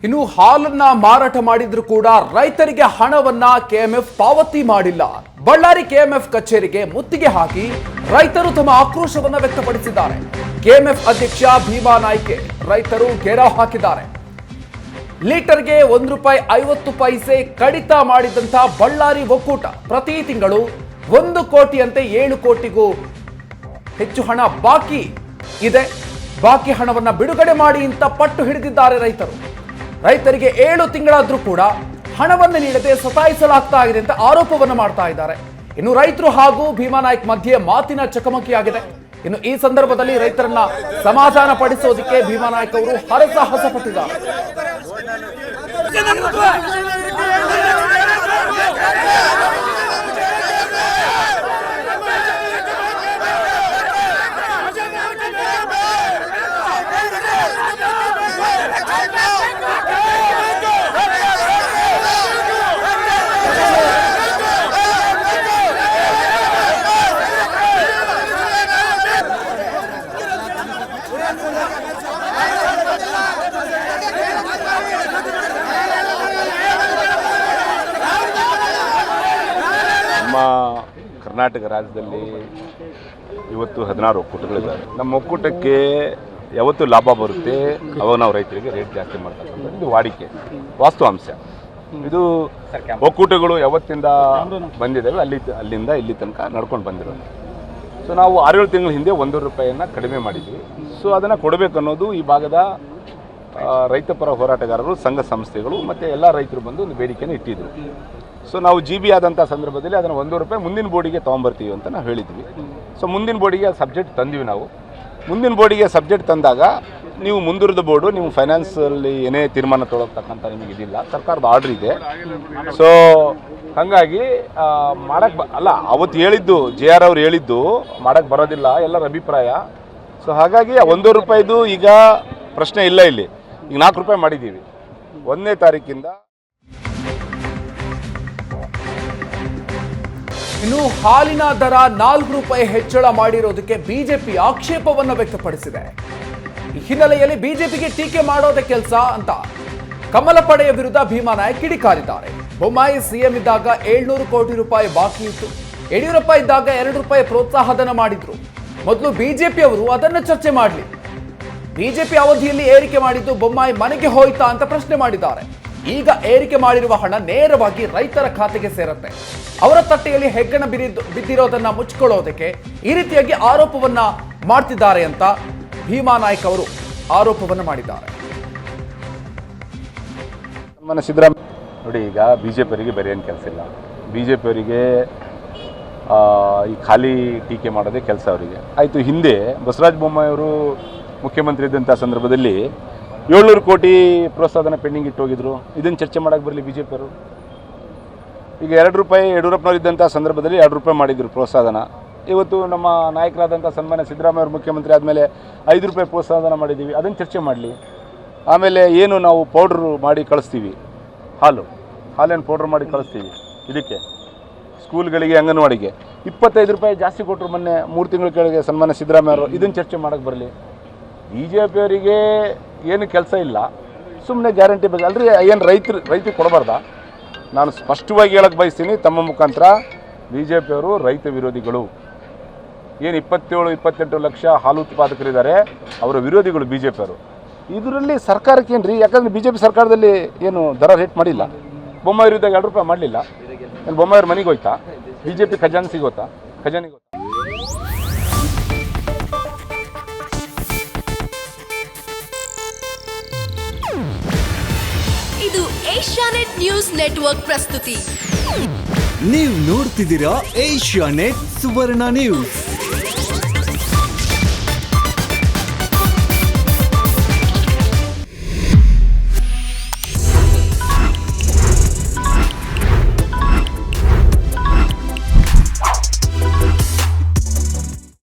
ಇನ್ನು ಹಾಲನ್ನ ಮಾರಾಟ ಮಾಡಿದ್ರು ಕೂಡ ರೈತರಿಗೆ ಹಣವನ್ನ ಕೆಎಂಎಫ್ ಪಾವತಿ ಮಾಡಿಲ್ಲ. ಬಳ್ಳಾರಿ ಕೆಎಂಎಫ್ ಕಚೇರಿಗೆ ಮುತ್ತಿಗೆ ಹಾಕಿ ರೈತರು ತಮ್ಮ ಆಕ್ರೋಶವನ್ನ ವ್ಯಕ್ತಪಡಿಸಿದ್ದಾರೆ. ಕೆಎಂಎಫ್ ಅಧ್ಯಕ್ಷ ಭೀಮಾ ನಾಯ್ಕೆ ರೈತರು ಘೇರಾವ್ ಹಾಕಿದ್ದಾರೆ. ಲೀಟರ್ಗೆ ₹1.50 ಕಡಿತ ಮಾಡಿದಂತ ಬಳ್ಳಾರಿ ಒಕ್ಕೂಟ ಪ್ರತಿ ತಿಂಗಳು 1 ಕೋಟಿಯಂತೆ 7 ಕೋಟಿಗೂ ಹೆಚ್ಚು ಹಣ ಬಾಕಿ ಇದೆ. ಬಾಕಿ ಹಣವನ್ನ ಬಿಡುಗಡೆ ಮಾಡಿ ಅಂತ ಪಟ್ಟು ಹಿಡಿದಿದ್ದಾರೆ ರೈತರು. ರೈತರಿಗೆ 7 ತಿಂಗಳಾದ್ರೂ ಕೂಡ ಹಣವನ್ನು ನೀಡದೆ ಸತಾಯಿಸಲಾಗ್ತಾ ಇದೆ ಅಂತ ಆರೋಪವನ್ನು ಮಾಡ್ತಾ ಇದ್ದಾರೆ. ಇನ್ನು ರೈತರು ಹಾಗೂ ಭೀಮಾ ನಾಯ್ಕ್ ಮಧ್ಯೆ ಮಾತಿನ ಚಕಮಕಿಯಾಗಿದೆ. ಇನ್ನು ಈ ಸಂದರ್ಭದಲ್ಲಿ ರೈತರನ್ನ ಸಮಾಧಾನ ಪಡಿಸೋದಕ್ಕೆ ಭೀಮಾ ನಾಯ್ಕ್ ಅವರು ಹರಸಾಹಸಪಟ್ಟಿದ್ದಾರೆ. ನಮ್ಮ ಕರ್ನಾಟಕ ರಾಜ್ಯದಲ್ಲಿ ಇವತ್ತು 16 ಒಕ್ಕೂಟಗಳಿದ್ದಾವೆ. ನಮ್ಮ ಒಕ್ಕೂಟಕ್ಕೆ ಯಾವತ್ತು ಲಾಭ ಬರುತ್ತೆ ಅವಾಗ ನಾವು ರೈತರಿಗೆ ರೇಟ್ ಜಾಸ್ತಿ ಮಾಡ್ತಕ್ಕಂಥದ್ದು ಇದು ವಾಡಿಕೆ, ವಾಸ್ತವಾಂಶ. ಇದು ಒಕ್ಕೂಟಗಳು ಯಾವತ್ತಿಂದ ಬಂದಿದ್ದಾವೆ ಅಲ್ಲಿಂದ ಇಲ್ಲಿ ತನಕ ನಡ್ಕೊಂಡು ಬಂದಿರೋದು. ಸೊ ನಾವು 6-7 ತಿಂಗಳ ಹಿಂದೆ ₹1 ಕಡಿಮೆ ಮಾಡಿದ್ವಿ. ಸೊ ಅದನ್ನು ಕೊಡಬೇಕು ಅನ್ನೋದು ಈ ಭಾಗದ ರೈತಪರ ಹೋರಾಟಗಾರರು, ಸಂಘ ಸಂಸ್ಥೆಗಳು ಮತ್ತು ಎಲ್ಲ ರೈತರು ಬಂದು ಒಂದು ಬೇಡಿಕೆಯನ್ನು ಇಟ್ಟಿದ್ರು. ಸೊ ನಾವು GB ಆದಂಥ ಸಂದರ್ಭದಲ್ಲಿ ಅದನ್ನು ₹1 ಮುಂದಿನ ಬೋರ್ಡಿಗೆ ತೊಗೊಂಬರ್ತೀವಿ ಅಂತ ನಾವು ಹೇಳಿದ್ವಿ. ಸೊ ಮುಂದಿನ ಬೋರ್ಡಿಗೆ ಸಬ್ಜೆಕ್ಟ್ ತಂದಿವಿ ನಾವು. ಮುಂದಿನ ಬೋರ್ಡಿಗೆ ಸಬ್ಜೆಕ್ಟ್ ತಂದಾಗ ನೀವು ಮುಂದುವರೆದ ಬೋರ್ಡು ನೀವು ಫೈನಾನ್ಸಲ್ಲಿ ಏನೇ ತೀರ್ಮಾನ ತೊಗೊಳ್ತಕ್ಕಂಥ ನಿಮಗೆ ಇದಿಲ್ಲ, ಸರ್ಕಾರದ ಆರ್ಡ್ರ್ ಇದೆ. ಸೊ ಹಾಗಾಗಿ ಅಲ್ಲ ಅವತ್ತು ಹೇಳಿದ್ದು JR ಅವ್ರು ಹೇಳಿದ್ದು ಮಾಡೋಕ್ಕೆ ಬರೋದಿಲ್ಲ ಎಲ್ಲರ ಅಭಿಪ್ರಾಯ. ಸೊ ಹಾಗಾಗಿ ₹1 ಈಗ ಪ್ರಶ್ನೆ ಇಲ್ಲ. ಇಲ್ಲಿ ಈಗ ₹4 ಮಾಡಿದ್ದೀವಿ 1ನೇ ತಾರೀಕಿಂದ. ಇನ್ನು ಹಾಲಿನ ದರ ₹4 ಹೆಚ್ಚಳ ಮಾಡಿರೋದಕ್ಕೆ ಬಿಜೆಪಿ ಆಕ್ಷೇಪವನ್ನು ವ್ಯಕ್ತಪಡಿಸಿದೆ. ಈ ಹಿನ್ನೆಲೆಯಲ್ಲಿ ಬಿಜೆಪಿಗೆ ಟೀಕೆ ಮಾಡೋದೇ ಕೆಲಸ ಅಂತ ಕಮಲ ಪಡೆಯ ವಿರುದ್ಧ ಭೀಮಾ ನಾಯ್ಕ್ ಕಿಡಿಕಾರಿದ್ದಾರೆ. ಬೊಮ್ಮಾಯಿ ಸಿಎಂ ಇದ್ದಾಗ ₹700 ಕೋಟಿ ಬಾಕಿ ಇತ್ತು. ಯಡಿಯೂರಪ್ಪ ಇದ್ದಾಗ ₹2 ಪ್ರೋತ್ಸಾಹಧನ ಮಾಡಿದ್ರು. ಮೊದಲು ಬಿಜೆಪಿ ಅವರು ಅದನ್ನು ಚರ್ಚೆ ಮಾಡಲಿ. ಬಿಜೆಪಿ ಅವಧಿಯಲ್ಲಿ ಏರಿಕೆ ಮಾಡಿದ್ದು ಬೊಮ್ಮಾಯಿ ಮನೆಗೆ ಹೋಯ್ತಾ ಅಂತ ಪ್ರಶ್ನೆ ಮಾಡಿದ್ದಾರೆ. ಈಗ ಏರಿಕೆ ಮಾಡಿರುವ ಹಣ ನೇರವಾಗಿ ರೈತರ ಖಾತೆಗೆ ಸೇರುತ್ತೆ. ಅವರ ತಟ್ಟೆಯಲ್ಲಿ ಹೆಗ್ಗಣ ಬಿದ್ದಿರೋದನ್ನ ಮುಚ್ಚಿಕೊಳ್ಳೋದಕ್ಕೆ ಈ ರೀತಿಯಾಗಿ ಆರೋಪವನ್ನ ಮಾಡ್ತಿದ್ದಾರೆ ಅಂತ ಭೀಮಾ ನಾಯ್ಕ್ ಅವರು ಆರೋಪವನ್ನು ಮಾಡಿದ್ದಾರೆ. ನಮ್ಮ ಸಿದ್ದರಾಮಯ್ಯ ನೋಡಿ, ಈಗ ಬಿಜೆಪಿಯವರಿಗೆ ಬೇರೆ ಏನು ಕೆಲಸ ಇಲ್ಲ. ಬಿಜೆಪಿಯವರಿಗೆ ಈ ಖಾಲಿ ಟೀಕೆ ಮಾಡೋದೇ ಕೆಲಸ ಅವರಿಗೆ ಆಯಿತು. ಹಿಂದೆ ಬಸವರಾಜ ಬೊಮ್ಮಾಯಿ ಅವರು ಮುಖ್ಯಮಂತ್ರಿ ಇದ್ದಂಥ ಸಂದರ್ಭದಲ್ಲಿ 700 ಕೋಟಿ ಪ್ರೋತ್ಸಾಹನ ಪೆಂಡಿಂಗ್ ಇಟ್ಟು ಹೋಗಿದ್ರು. ಇದನ್ನು ಚರ್ಚೆ ಮಾಡೋಕ್ಕೆ ಬರಲಿ ಬಿಜೆಪಿಯವರು. ಈಗ ₹2 ಯಡಿಯೂರಪ್ಪನವರು ಇದ್ದಂಥ ಸಂದರ್ಭದಲ್ಲಿ ₹2 ಮಾಡಿದ್ರು ಪ್ರೋತ್ಸಾಹನ. ಇವತ್ತು ನಮ್ಮ ನಾಯಕರಾದಂಥ ಸನ್ಮಾನ್ಯ ಸಿದ್ದರಾಮಯ್ಯ ಅವರು ಮುಖ್ಯಮಂತ್ರಿ ಆದಮೇಲೆ ₹5 ಪ್ರೋತ್ಸಾಹನ ಮಾಡಿದ್ದೀವಿ, ಅದನ್ನು ಚರ್ಚೆ ಮಾಡಲಿ. ಆಮೇಲೆ ಏನು ನಾವು ಪೌಡ್ರು ಮಾಡಿ ಕಳಿಸ್ತೀವಿ, ಹಾಲೇನು ಪೌಡ್ರ್ ಮಾಡಿ ಕಳಿಸ್ತೀವಿ ಇದಕ್ಕೆ ಸ್ಕೂಲ್ಗಳಿಗೆ, ಅಂಗನವಾಡಿಗೆ ₹25 ಜಾಸ್ತಿ ಕೊಟ್ಟರು ಮೊನ್ನೆ 3 ತಿಂಗಳ ಕೆಳಗೆ ಸನ್ಮಾನ್ಯ ಸಿದ್ದರಾಮಯ್ಯ ಅವರು. ಇದನ್ನು ಚರ್ಚೆ ಮಾಡೋಕ್ಕೆ ಬರಲಿ. ಬಿಜೆಪಿಯವರಿಗೆ ಏನು ಕೆಲಸ ಇಲ್ಲ, ಸುಮ್ಮನೆ ಗ್ಯಾರಂಟಿ ಬಗ್ಗೆ ಅಲ್ರಿ. ಏನು ರೈತರಿಗೆ ಕೊಡಬಾರ್ದಾ? ನಾನು ಸ್ಪಷ್ಟವಾಗಿ ಹೇಳಕ್ಕೆ ಬಯಸ್ತೀನಿ ತಮ್ಮ ಮುಖಾಂತರ, ಬಿಜೆಪಿಯವರು ರೈತ ವಿರೋಧಿಗಳು. ಏನು 27-28 ಲಕ್ಷ ಹಾಲು ಉತ್ಪಾದಕರಿದ್ದಾರೆ, ಅವರ ವಿರೋಧಿಗಳು ಬಿಜೆಪಿಯವರು. ಇದರಲ್ಲಿ ಸರ್ಕಾರಕ್ಕೇನು ರೀ? ಯಾಕಂದರೆ ಬಿಜೆಪಿ ಸರ್ಕಾರದಲ್ಲಿ ಏನು ದರ ರೇಟ್ ಮಾಡಿಲ್ಲ. ಬೊಮ್ಮಾಯಿ ಇದ್ದಾಗ ₹2 ಮಾಡಲಿಲ್ಲ. ಏನು ಬೊಮ್ಮಾಯಿಯವ್ರ ಮನೆಗೆ ಹೋಯ್ತಾ? ಬಿಜೆಪಿ ಖಜಾನೆ ಸಿಗೋತ್ತಾ? ಖಜಾನೆಗೆ ಇದು ಏಷ್ಯಾನೆಟ್ ನ್ಯೂಸ್ ನೆಟ್ವರ್ಕ್ ಪ್ರಸ್ತುತಿ. ನೀವು ನೋಡ್ತಿದ್ದೀರಾ ಏಷ್ಯಾನೆಟ್ ಸುವರ್ಣ ನ್ಯೂಸ್.